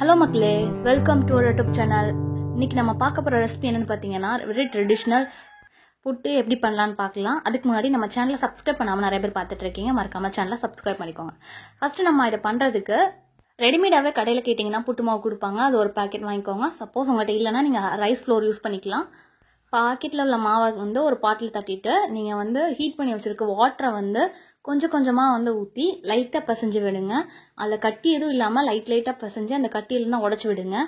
Hello மக்களே, welcome to our YouTube channel. இன்னைக்கு நம்ம பார்க்க போகிற ரெசிபி என்னன்னு பார்த்தீங்கன்னா வெரி ட்ரெடிஷ்னல் புட்டு எப்படி பண்ணலான்னு பார்க்கலாம். அதுக்கு முன்னாடி நம்ம சேனலை சப்ஸ்கிரைப் பண்ணாமல் நிறைய பேர் பார்த்துட்டு இருக்கீங்க. மறக்காம சேனலை சப்ஸ்கிரைப் பண்ணிக்கோங்க. ஃபர்ஸ்ட் நம்ம இதை பண்ணுறதுக்கு ரெடிமேடாகவே கடையில் கேட்டிங்கன்னா புட்டு மாவு கொடுப்பாங்க. அது ஒரு பேக்கெட் வாங்கிக்கோங்க. சப்போஸ் உங்கள்கிட்ட இல்லைன்னா நீங்கள் ரைஸ் ஃப்ளோர் யூஸ் பண்ணிக்கலாம். பாக்கெட்டில் உள்ள மாவை ஒரு பாட்டில் தட்டிட்டு நீங்கள் ஹீட் பண்ணி வச்சுருக்க வாட்டரை கொஞ்சம் கொஞ்சமாக ஊற்றி லைட்டாக பிசைஞ்சு விடுங்க. அதில் கட்டி எதுவும் இல்லாமல் லைட்டாக பிசைஞ்சு அந்த கட்டியிலேருந்து உடச்சி விடுங்க.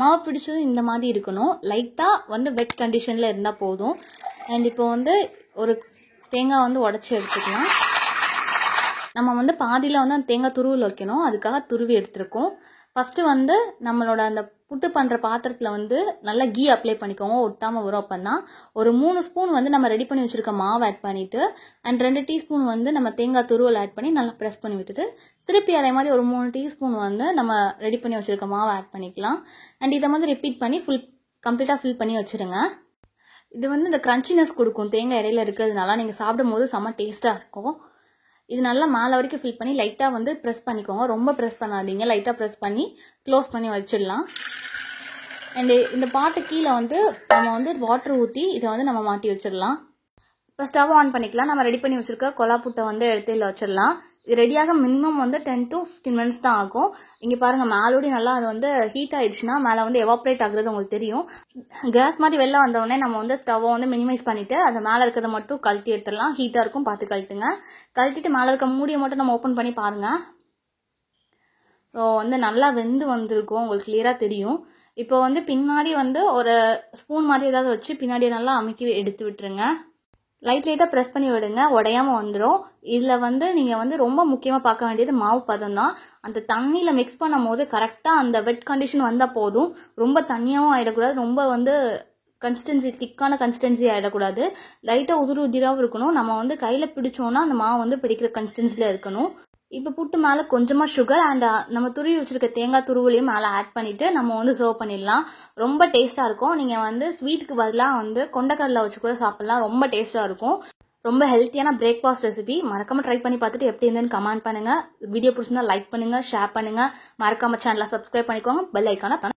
மாவு பிடிச்சது இந்த மாதிரி இருக்கணும். லைட்டாக வெட் கண்டிஷனில் இருந்தால் போதும். அண்ட் இப்போ ஒரு தேங்காய் உடச்சி எடுத்துக்கலாம். நம்ம பாதியில் அந்த தேங்காய் துருவல் வைக்கணும். அதுக்காக துருவி எடுத்துருக்கோம். ஃபஸ்ட்டு நம்மளோட அந்த புட்டு பண்ணுற பாத்திரத்தில் நல்லா கீ அப்ளை பண்ணிக்கோங்க. ஒட்டாமல் வரும். அப்போதான் ஒரு 3 ஸ்பூன் நம்ம ரெடி பண்ணி வச்சுருக்க மாவு ஆட் பண்ணிவிட்டு அண்ட் 2 டீஸ்பூன் நம்ம தேங்காய் துருவல் ஆட் பண்ணி நல்லா ப்ரெஸ் பண்ணி விட்டுட்டு திருப்பி அதே மாதிரி ஒரு 3 டீஸ்பூன் நம்ம ரெடி பண்ணி வச்சுருக்க மாவை ஆட் பண்ணிக்கலாம். அண்ட் இதை ரிப்பீட் பண்ணி கம்ப்ளீட்டாக ஃபில் பண்ணி வச்சுருங்க. இது இந்த கிரன்ச்சினஸ் கொடுக்கும். தேங்காய் இடையில இருக்கிறதுனால நீங்கள் சாப்பிடும் போது செம்ம டேஸ்ட்டாக இருக்கும். இது நல்லா மேலே வரைக்கும் ஃபில் பண்ணி லைட்டாக ப்ரெஸ் பண்ணிக்கோங்க. ரொம்ப ப்ரெஸ் பண்ணாதீங்க. லைட்டாக ப்ரெஸ் பண்ணி க்ளோஸ் பண்ணி வச்சிடலாம். அண்ட் இந்த பாட்டு கீழே நம்ம வாட்டர் ஊற்றி இதை நம்ம மாட்டி வச்சிடலாம். இப்போ ஸ்டவ் ஆன் பண்ணிக்கலாம். நம்ம ரெடி பண்ணி வச்சிருக்க கொலா புட்டை எடுத்து இதில் வச்சிடலாம். இது ரெடியாக மினிமம் 10 to 15 minutes தான் ஆகும். இங்கே பாருங்கள், மேலோடி நல்லா அது ஹீட் ஆயிடுச்சுன்னா மேலே எவாப்ரேட் ஆகுறது உங்களுக்கு தெரியும். கேஸ் மாதிரி வெளில வந்தோடனே நம்ம ஸ்டவ்வை மினிமைஸ் பண்ணிவிட்டு அதை மேலே இருக்கிறத மட்டும் கழட்டி எடுத்துடலாம். ஹீட்டாக இருக்கும், பார்த்து கழட்டுங்க. கழட்டிட்டு மேலே இருக்க மூடியை மட்டும் நம்ம ஓப்பன் பண்ணி பாருங்கள். ஸோ நல்லா வெந்து வந்திருக்கும், உங்களுக்கு கிளியராக தெரியும். இப்போ பின்னாடி ஒரு ஸ்பூன் மாதிரி ஏதாவது வச்சு பின்னாடி நல்லா அமுக்கி எடுத்து விட்டுருங்க. லைட்டாக ப்ரெஸ் பண்ணி விடுங்க, உடையாமல் வந்துடும். இதில் நீங்கள் ரொம்ப முக்கியமாக பார்க்க வேண்டியது மாவு பதம் தான். அந்த தண்ணியில் மிக்ஸ் பண்ணும் போது கரெக்டாக அந்த வெட் கண்டிஷன் வந்தால் போதும். ரொம்ப தண்ணியாகவும் ஆகிடக்கூடாது, ரொம்ப கன்சிஸ்டன்சி திக்கான கன்சிஸ்டன்சி ஆகிடக்கூடாது. லைட்டாக உதிராகவும் இருக்கணும். நம்ம கையில் பிடிச்சோன்னா அந்த மாவு பிடிக்கிற கன்சிஸ்டன்சியில் இருக்கணும். இப்போ புட்டு மேலே கொஞ்சமாக சுகர் அண்ட் நம்ம துருவி வச்சுருக்க தேங்காய் துருவலையும் மேலே ஆட் பண்ணிவிட்டு நம்ம சர்வ் பண்ணிடலாம். ரொம்ப டேஸ்ட்டாக இருக்கும். நீங்கள் ஸ்வீட்டுக்கு பதிலாக கொண்டக்கடலை வச்சு கூட சாப்பிட்லாம். ரொம்ப டேஸ்ட்டாக இருக்கும். ரொம்ப ஹெல்த்தியான பிரேக்ஃபாஸ்ட் ரெசிபி. மறக்காமல் ட்ரை பண்ணி பார்த்துட்டு எப்படி இருந்ததுன்னு கமெண்ட் பண்ணுங்கள். வீடியோ பிடிச்சிருந்தா லைக் பண்ணுங்கள், ஷேர் பண்ணுங்கள். மறக்காமல் சேனலை சப்ஸ்கிரைப் பண்ணிக்கோங்க. பெல் ஐக்கானை